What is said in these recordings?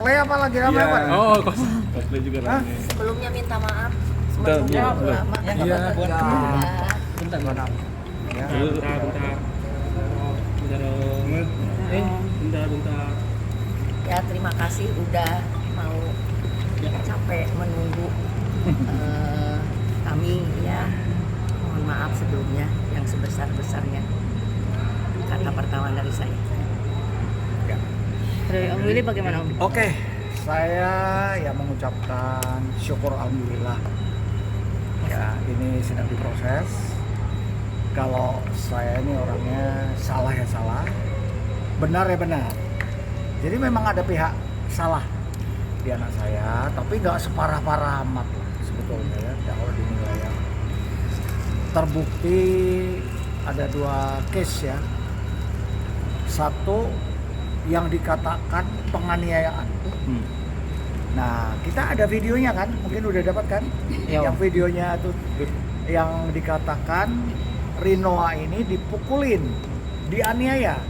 Cosplay apa lagi ramai Pak? Oh, cosplay juga Hah? ramai. Sebelumnya minta maaf. Belum, Sebelumnya belum. lama. Iya. Bentar. Ya. Bentar. Bentar. Ya terima kasih udah mau capek menunggu kami ya. Mohon maaf sebelumnya yang sebesar-besarnya. Kata pertama dari saya. Dari Om Willy bagaimana Om? Oke, saya ya mengucapkan syukur alhamdulillah. Ya, ini sedang diproses. Kalau saya ini orangnya salah ya salah, benar ya benar. Jadi memang ada pihak salah di anak saya, tapi nggak separah-parah amat lah sebetulnya ya. Kalau dinilai ya. Terbukti ada 2 case ya. Satu yang dikatakan penganiayaan. Nah, kita ada videonya kan? Mungkin udah dapat kan? Ya, Yang videonya tuh yang dikatakan Rinoa ini dipukulin, dianiaya.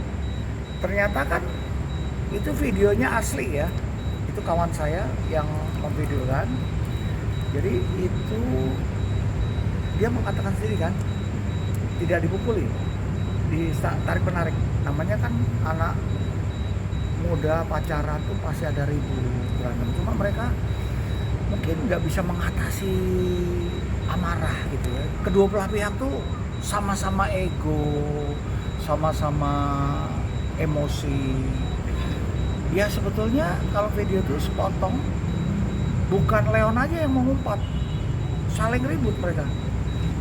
Ternyata kan itu videonya asli ya. Itu kawan saya yang memvideokan. Jadi itu dia mengatakan sendiri kan, tidak dipukuli, ditarik menarik. Namanya kan anak muda pacaran tuh pasti ada ribut berantem, cuma mereka mungkin nggak bisa mengatasi amarah gitu ya. Kedua belah pihak tuh sama-sama ego, sama-sama emosi. Ya sebetulnya kalau video tuh sepotong, bukan Leon aja yang mengumpat, saling ribut mereka.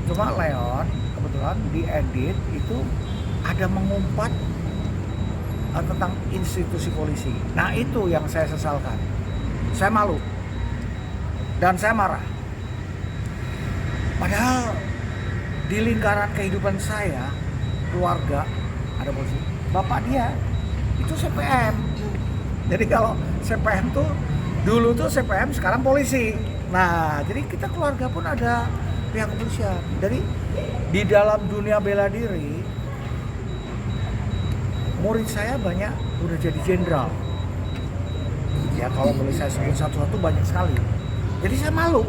Cuma Leon kebetulan diedit itu ada mengumpat tentang institusi polisi. Nah itu yang saya sesalkan. Saya malu dan saya marah. Padahal di lingkaran kehidupan saya, keluarga, ada polisi. Bapak dia itu CPM. Jadi kalau CPM tuh dulu tuh CPM, sekarang polisi. Nah jadi kita keluarga pun ada pihak kepolisian. Jadi di dalam dunia bela diri, murid saya banyak udah jadi jenderal. Ya kalau boleh saya sebut satu-satu banyak sekali. Jadi saya malu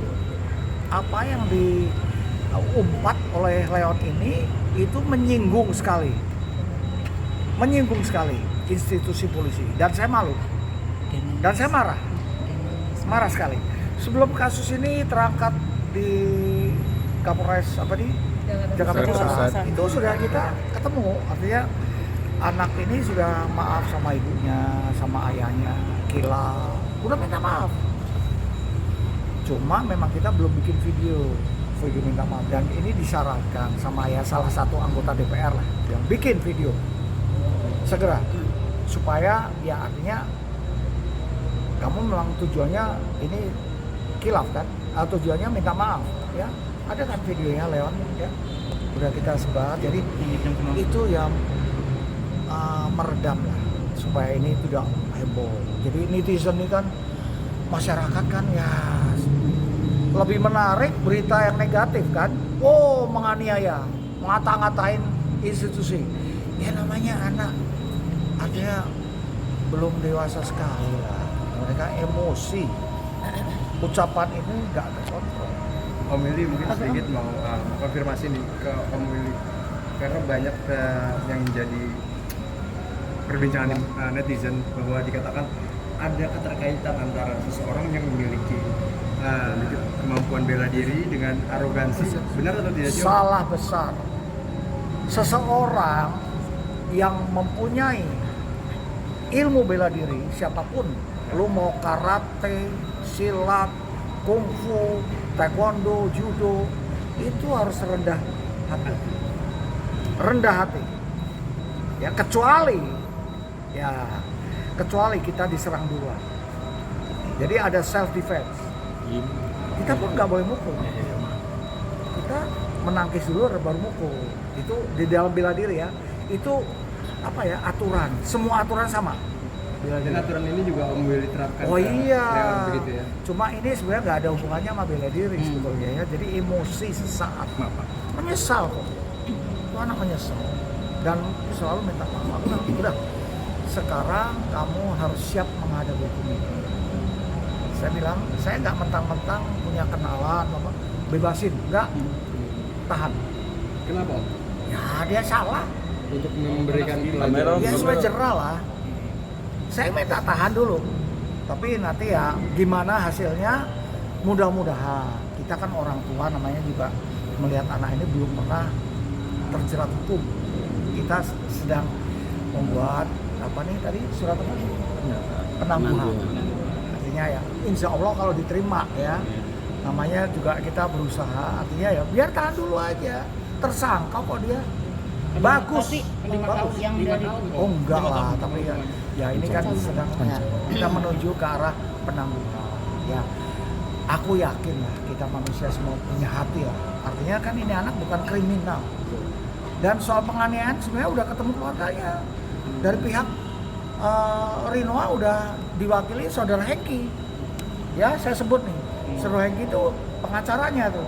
apa yang diumpat oleh Leon ini itu menyinggung sekali institusi polisi, dan saya malu dan saya marah sekali. Sebelum kasus ini terangkat di Kapolres Jakarta Pusat, itu sudah kita ketemu, artinya anak ini sudah maaf sama ibunya, sama ayahnya, kilau, udah minta maaf. Cuma memang kita belum bikin video minta maaf, dan ini disyaratkan sama ya salah satu anggota DPR lah yang bikin video segera, supaya ya artinya kamu memang tujuannya ini kilaf kan, atau tujuannya minta maaf ya. Ada kan videonya Leon ya, udah kita sebar. Jadi itu yang meredam lah supaya ini tidak heboh. Jadi netizen ini kan, masyarakat kan ya lebih menarik berita yang negatif kan. Oh menganiaya, ngata-ngatain institusi. Ya namanya anak, artinya belum dewasa sekali lah. Mereka emosi. Ucapan ini nggak terkontrol. Om Willy mungkin sedikit mau konfirmasi nih ke Om Willy, karena banyak yang jadi perbincangan netizen bahwa dikatakan ada keterkaitan antara seseorang yang memiliki kemampuan bela diri dengan arogansi. Benar atau tidak sih? Salah besar. Seseorang yang mempunyai ilmu bela diri, siapapun, lu mau karate, silat, kungfu, taekwondo, judo, itu harus rendah hati. Ya kecuali kita diserang duluan. Jadi ada self defense. Kita pun nggak boleh mukul. Kita menangkis dulu baru mukul. Itu di dalam bela diri ya. Itu apa ya, aturan. Semua aturan sama. Dan aturan ini juga Om Willy terapkan. Oh iya. Begitu ya. Cuma ini sebenarnya nggak ada hubungannya sama bela diri sebetulnya ya. Jadi emosi sesaat. Menyesal kok. Itu anak menyesal. Dan selalu minta maaf. Udah. Sekarang kamu harus siap menghadapi hukum ini. bilang saya nggak mentang-mentang punya kenalan, bebasin, nggak, tahan. Kenapa? Ya dia salah, Untuk memberikan Kamera. dia sudah jerah lah. Saya minta tahan dulu, tapi nanti ya gimana hasilnya, mudah-mudahan kita kan orang tua namanya juga melihat anak ini belum pernah terjerat hukum. Kita sedang membuat apa nih tadi surat apa? Penangguhan. Artinya ya insya Allah kalau diterima ya, namanya juga kita berusaha, artinya ya biar tahan dulu aja. Tersangka kok dia bagus, Tapi 5 tahun bagus. yang dari Oh enggak lah, tapi ya ini kan sedang kita menuju ke arah penangguhan. Ya, aku yakin lah kita manusia semua punya hati lah. Artinya kan ini anak bukan kriminal. Dan soal penganiayaan sebenarnya udah ketemu keluarganya. Dari pihak Rinoa udah diwakili saudara Hengki. Ya saya sebut nih, saudara Hengki itu pengacaranya tuh.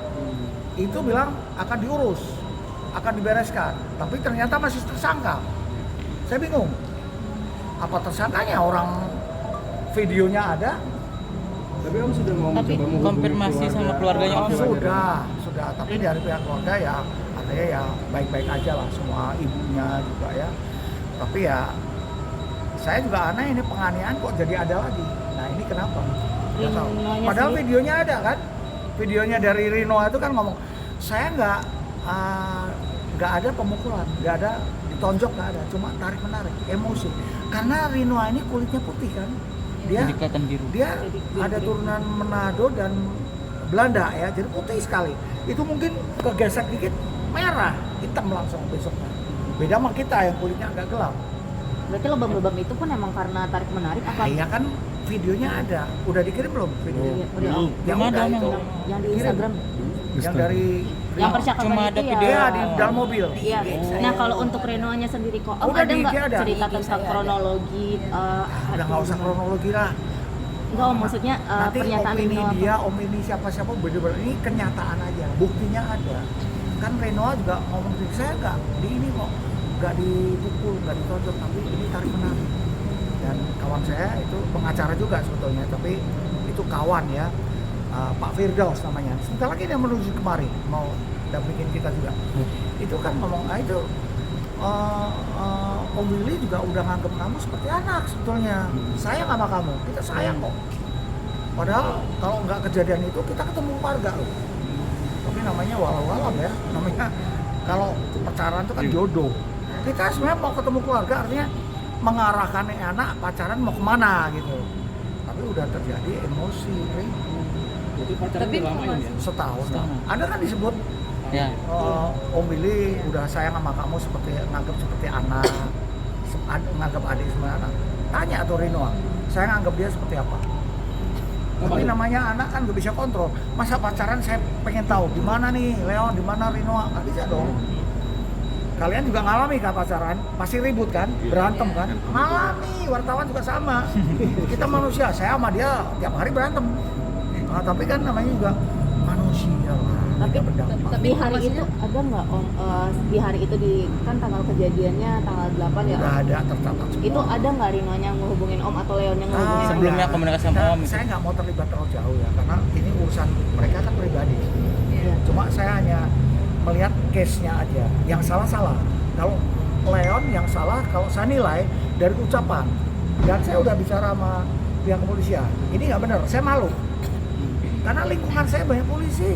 Itu bilang akan diurus, akan dibereskan, tapi ternyata masih tersangka. Saya bingung, apa tersangkanya, orang videonya ada. Tapi Om sudah mau Tapi mencoba menghubungi konfirmasi sama keluarganya Om? Sudah, tapi dari pihak keluarga ya artinya ya baik-baik aja lah, semua ibunya juga ya. Tapi ya saya juga aneh, ini penganiayaan kok jadi ada lagi. Nah ini kenapa? Nggak tahu. Rinoanya Padahal sendiri- videonya ada kan, videonya dari Rino itu kan ngomong, saya nggak ada pemukulan, nggak ada ditonjok, nggak ada, cuma tarik menarik, emosi. Karena Rino ini kulitnya putih kan, dia Jadi kelihatan biru. dia ada turunan Manado dan Belanda ya, jadi putih sekali. Itu mungkin kegesek dikit merah, hitam langsung besoknya. Beda sama kita yang kulitnya agak gelap. Berarti lebam-lebam itu pun emang karena tarik menarik apa? Iya kan videonya ada, udah dikirim belum videonya? Iya, udah, Om. Yang Belum udah ada, itu, Yang di kirim. Instagram. Yang dari Yang percakapan Cuma itu ada ya. video. dia di dalam mobil. Iya. Nah, kalau untuk Renoanya sendiri kok Oh, ada di nggak IG ada. cerita Di IG tentang saya ada. kronologi Udah nggak usah kronologi lah. Enggak, Om, maksudnya Nanti pernyataan opini Reno apa? dia, opini siapa-siapa bener-bener ini kenyataan aja, buktinya ada. Kan Renoa juga ngomong sendiri, saya nggak di ini kok, nggak dipukul, nggak ditonjok, tapi ini tarik menarik. Dan kawan saya itu pengacara juga sebetulnya, tapi itu kawan ya, Pak Firdaus namanya. Sebentar lagi dia menuju kemari, mau dampingin kita juga. Itu kan ngomong, itu Om Willy juga udah nganggep kamu seperti anak sebetulnya. Sayang sama kamu, kita sayang kok. Padahal kalau nggak kejadian itu kita ketemu keluarga loh. Tapi namanya walau-walau ya, namanya kalau pacaran itu kan jodoh. Kita sebenarnya mau ketemu keluarga, artinya mengarahkan anak pacaran mau kemana gitu. Tapi udah terjadi emosi, Jadi pacaran Tapi udah lama ini ya? setahun. Setahun. Ada kan disebut Ya. Om Willy udah sayang sama kamu seperti nganggap seperti anak, nganggap adik sebenarnya anak. Tanya tuh Rino, saya nganggap dia seperti apa? Tapi namanya anak kan gak bisa kontrol. Masa pacaran saya pengen tahu di mana nih Leon, di mana Rino, nggak bisa dong. Kalian juga ngalami kan pacaran, pasti ribut kan, berantem kan? Ngalami, wartawan juga sama. Kita manusia, saya sama dia tiap hari berantem. Nah, tapi kan namanya juga manusia lah. Tapi kita berdampak. di hari itu ada nggak Om di hari itu di kan tanggal kejadiannya tanggal 8 ya? Udah ada tercatat semua. Itu ada nggak Rinonya ngehubungin Om atau Leon yang ngehubungin? Sebelumnya enggak. komunikasi sama Om itu. Saya nggak mau terlibat terlalu jauh ya, karena ini urusan mereka kan pribadi. Iya. Cuma saya hanya melihat case-nya aja. Yang salah. Kalau Leon yang salah, kalau saya nilai dari ucapan. Dan saya udah bicara sama pihak kepolisian. Ini nggak benar, saya malu. Karena lingkungan saya banyak polisi.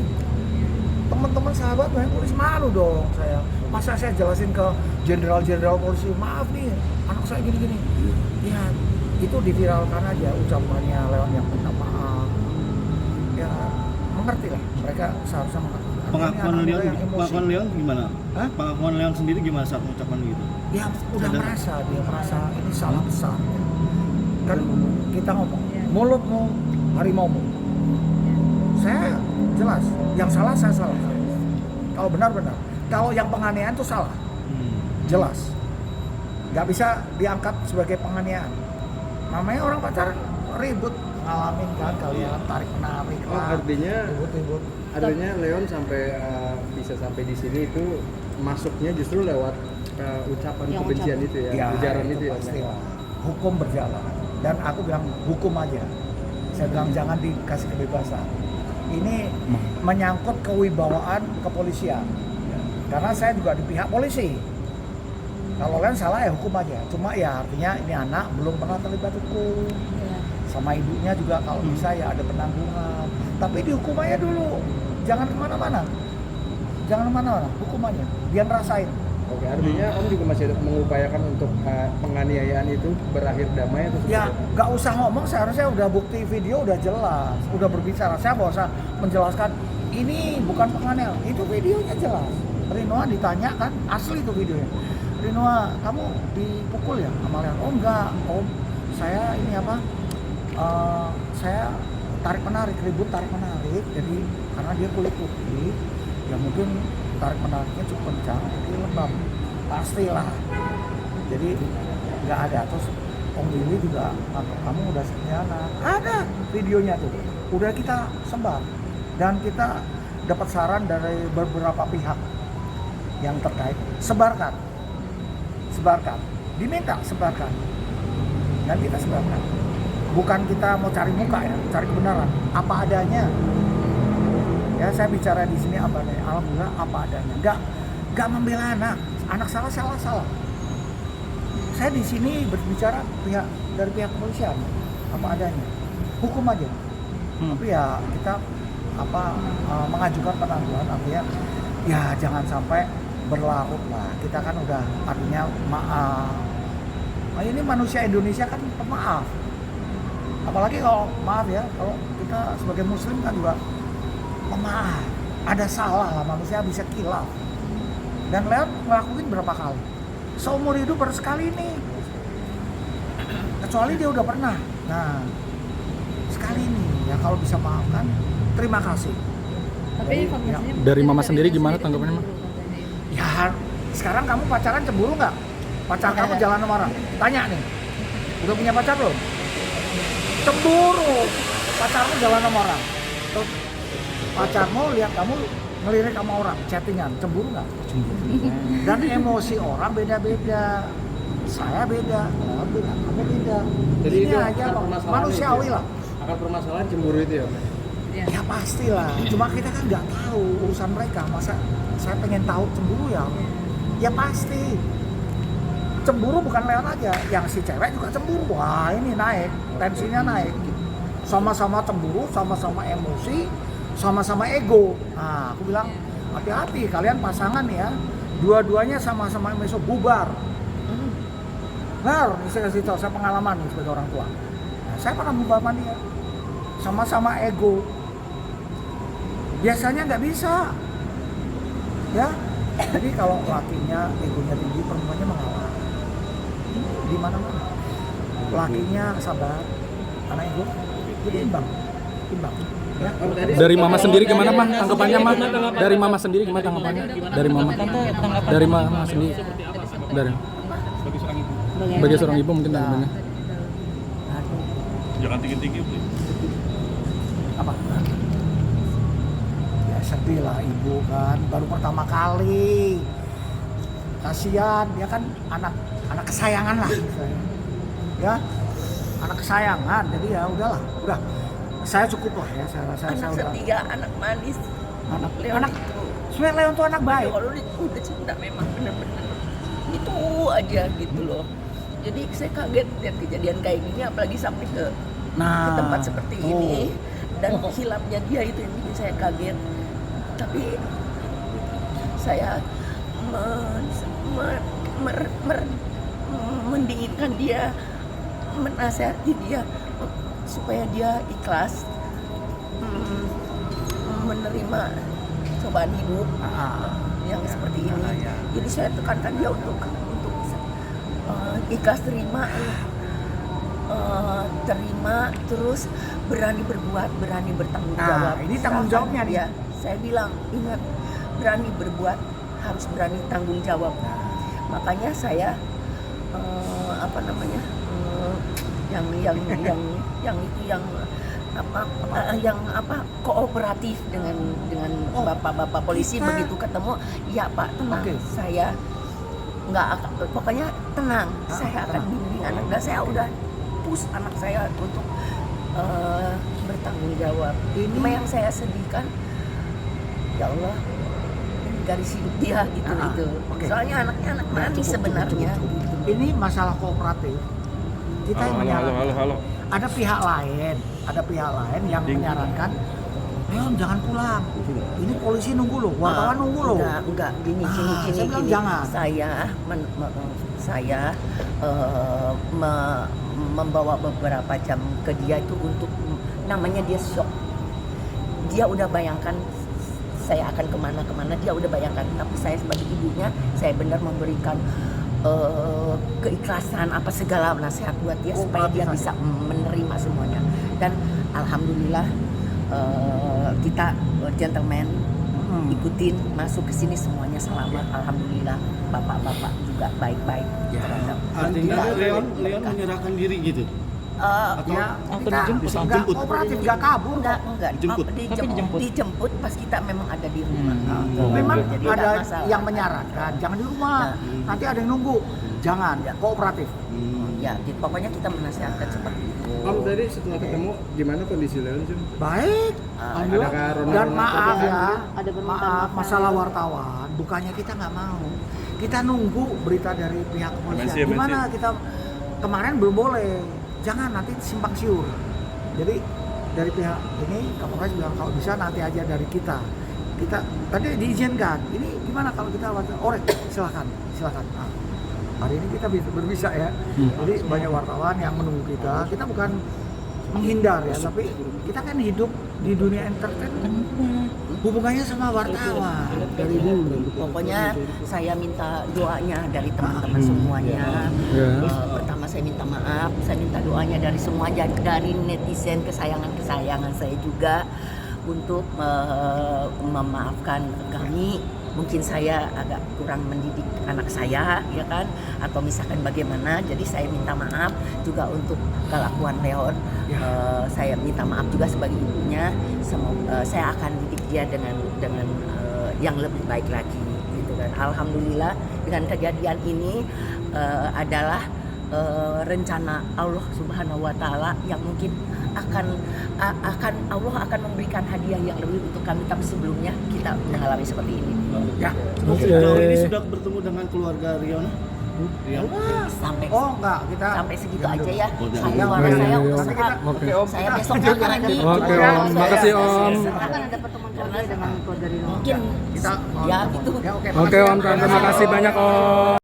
Teman-teman sahabat banyak polisi, malu dong saya. Masa saya jelasin ke jenderal-jenderal polisi, maaf nih, anak saya gini-gini. Ya, itu diviralkan aja ucapannya Leon yang minta maaf. Ya, mengerti lah, mereka seharusnya mengerti. Pengakuan Ini anak Leon, muda yang emosi. pengakuan Leon gimana? Hah? Pengakuan Leon sendiri gimana saat mengucapkan gitu? Ya udah merasa, dia merasa ini salah besar. Kan kita ngomong, mulutmu harimaumu. Saya jelas, yang salah saya salah. Kalau benar-benar, kalau yang penganiayaan itu salah, jelas. Nggak bisa diangkat sebagai penganiayaan. Namanya orang pacaran ribut, ngalamin kan kalian tarik menarik Oh, lah, artinya ribut. Leon sampai bisa sampai di sini itu masuknya justru lewat ucapan Yang kebencian ucapan. itu ya, ujaran itu ya. pasti lah. Hukum berjalan dan aku bilang hukum aja. Saya bilang jangan dikasih kebebasan. Ini menyangkut kewibawaan kepolisian. Karena saya juga di pihak polisi. Kalau kalian salah ya hukum aja. Cuma ya artinya ini anak belum pernah terlibat hukum. Sama ibunya juga kalau bisa ya ada penanggungan. Tapi dihukum aja dulu. Jangan kemana-mana. Jangan kemana-mana, hukum aja. Dia ngerasain. Oke, artinya Om juga masih mengupayakan untuk penganiayaan itu berakhir damai atau Ya nggak usah ngomong, seharusnya udah bukti video udah jelas. Udah berbicara, saya nggak usah menjelaskan ini bukan penganiayaan. Itu videonya jelas. Rinoa ditanya kan, asli itu videonya. Rinoa, kamu dipukul ya sama Leon? Oh enggak, Om. Saya ini apa? Saya tarik menarik, ribut tarik menarik. Jadi karena dia kulit putih, ya mungkin tarik menariknya cukup kencang, jadi lembab. Pastilah. Jadi nggak ada. Terus Om Willy juga, kamu udah sekianan. Ada videonya tuh. Udah kita sebar. Dan kita dapat saran dari beberapa pihak yang terkait. Sebarkan. Diminta sebarkan. Dan kita sebarkan. Bukan kita mau cari muka ya, cari kebenaran. Apa adanya. Ya saya bicara di sini apa adanya. Alhamdulillah apa adanya. Nggak membela anak salah. Saya di sini berbicara dari pihak kepolisian apa adanya. Hukum aja. Tapi ya kita mengajukan penangguhan artinya ya jangan sampai berlarut lah. Kita kan udah artinya maaf. Nah, ini manusia Indonesia kan pemaaf. Apalagi kalau maaf ya, kalau kita sebagai muslim kan juga pemaaf. Ada salah lah, manusia bisa kilaf. Dan Leon ngelakuin berapa kali? Seumur hidup baru sekali ini. Kecuali dia udah pernah. Nah, sekali ini ya kalau bisa maafkan, terima kasih. Tapi informasinya Dari Mama sendiri gimana tanggapannya, Ma? Ya, sekarang kamu pacaran cemburu nggak? Pacar kamu jalan sama orang? Tanya nih, udah punya pacar belum? Cemburu, pacarmu jalan sama orang. Terus pacarmu lihat kamu ngelirik sama orang, chattingan, cemburu nggak? Cemburu. Dan emosi orang beda-beda. Saya beda, orang beda, kamu beda. Jadi Ini itu aja akar kok, permasalahan manusiawi itu. lah. Akar permasalahan cemburu itu ya, Pak? Ya pastilah, cuma kita kan nggak tahu urusan mereka. Masa saya pengen tahu cemburu ya? Ya pasti. Cemburu bukan Leon aja, yang si cewek juga cemburu. Wah ini naik, tensinya naik. Sama-sama cemburu, sama-sama emosi, sama-sama ego. Nah aku bilang hati-hati kalian pasangan ya. Dua-duanya sama-sama emosi, bubar. Benar, ini saya kasih tahu, saya pengalaman nih sebagai orang tua. Nah, saya pernah bubar sama dia. Sama-sama ego. Biasanya nggak bisa, ya. Jadi kalau lakinya egonya tinggi, perempuannya mengalah. Di mana-mana. Lakinya sabar, karena ego jadi imbang. Ya. Dari Mama sendiri gimana, Ma? Tanggapannya, Ma? Dari Mama sendiri gimana tanggapannya? Dari Mama. Dari Mama sendiri. Dari sebagai seorang ibu mungkin tanggapannya. Jangan tinggi-tinggi, Bu. Apa? Ya sedih lah ibu kan, baru pertama kali. Kasihan, dia kan anak kesayangan lah. Ya, anak kesayangan. Jadi ya udahlah, udah. Saya cukup lah ya, saya rasa saya Anak udah. ketiga, anak manis. Leon Anak itu. sebenarnya Leon tuh anak baik. Kalau udah cinta memang bener-bener itu aja gitu loh. Jadi saya kaget lihat kejadian kayak gini, apalagi sampai ke tempat seperti ini. Dan hilapnya dia itu yang bikin saya kaget. Tapi saya mendinginkan dia, menasihati dia supaya dia ikhlas menerima cobaan hidup yang seperti ini. Jadi saya tekankan dia untuk ikhlas terima, terus berani berbuat, berani bertanggung jawab. Ini tanggung jawabnya nih. Ya, saya bilang ingat, berani berbuat harus berani tanggung jawab. Makanya saya kooperatif dengan bapak-bapak polisi. Begitu ketemu, ya Pak tenang, saya nggak akan, pokoknya tenang, saya akan bimbing anak, dan saya udah push anak saya untuk Ini Cuma yang saya sedihkan, ya Allah, garis hidup dia gitu Ah, itu. oke. Soalnya anaknya anak manis sebenarnya. Gitu. ini masalah kooperatif. Kita yang menyarankan. Ada pihak lain yang menyarankan, Leon jangan pulang. Ini polisi nunggu loh, wartawan nunggu loh. Enggak, gini, Saya bilang jangan. Saya membawa beberapa jam ke dia itu untuk namanya dia shock. Dia udah bayangkan saya akan kemana-kemana, dia udah bayangkan. Tapi saya sebagai ibunya, saya benar memberikan keikhlasan apa segala nasihat buat dia supaya dia bisa menerima semuanya. Dan alhamdulillah kita gentleman ikutin masuk ke sini semuanya selamat. Alhamdulillah bapak-bapak juga baik-baik. terhadap Artinya kita. Leon menyerahkan diri gitu. Ya, Atau kita dijemput? nggak kooperatif, nggak kabur. Enggak, Dijemput. dijemput pas kita memang ada di rumah. Memang Jadi ada nggak masalah. yang menyarankan, jangan di rumah. Nanti ada yang nunggu. Jangan, kooperatif. Ya, pokoknya kita menasihatkan seperti itu. Om tadi setelah ketemu gimana kondisi Leon sih? Baik. Alhamdulillah. adakah Ronald Dan maaf ya, Ada permintaan maaf maaf. masalah wartawan, bukannya kita nggak mau. Kita nunggu berita dari pihak kepolisian. Gimana kita kemarin belum boleh. Jangan nanti simpang siur. Jadi dari pihak ini Kapolres bilang kalau bisa nanti aja dari kita. Kita tadi diizinkan. Ini gimana kalau kita wartawan? Silakan. Nah, hari ini kita berbisa ya. Jadi banyak wartawan yang menunggu kita. Kita bukan menghindar ya, tapi kita kan hidup di dunia entertainment. Hubungannya sama wartawan dari dulu. Pokoknya saya minta doanya dari teman-teman semuanya. Pertama saya minta maaf, saya minta doanya dari semuanya, dari netizen kesayangan saya juga untuk memaafkan kami. Mungkin saya agak kurang mendidik anak saya, ya kan? Atau misalkan bagaimana. Jadi saya minta maaf juga untuk kelakuan Leon. Saya minta maaf juga sebagai ibunya. Saya akan didik dia dengan yang lebih baik lagi, gitu kan. Alhamdulillah dengan kejadian ini adalah rencana Allah Subhanahu Wa Taala yang mungkin akan Allah akan memberikan hadiah yang lebih untuk kami, tapi sebelumnya kita mengalami seperti ini. Ya. Sejauh ini sudah bertemu dengan keluarga Riona? Sampai Enggak, kita sampai segitu aja ya. Iya, Suara iya, saya iya, untuk iya. sehat. Oke. Saya besok lagi. Oke, Om. Makasih, Om. Akan ada pertemuan keluarga dengan keluarga Rino. Mungkin kita ya gitu. Ya, oke. Oke Om, terima kasih banyak Om.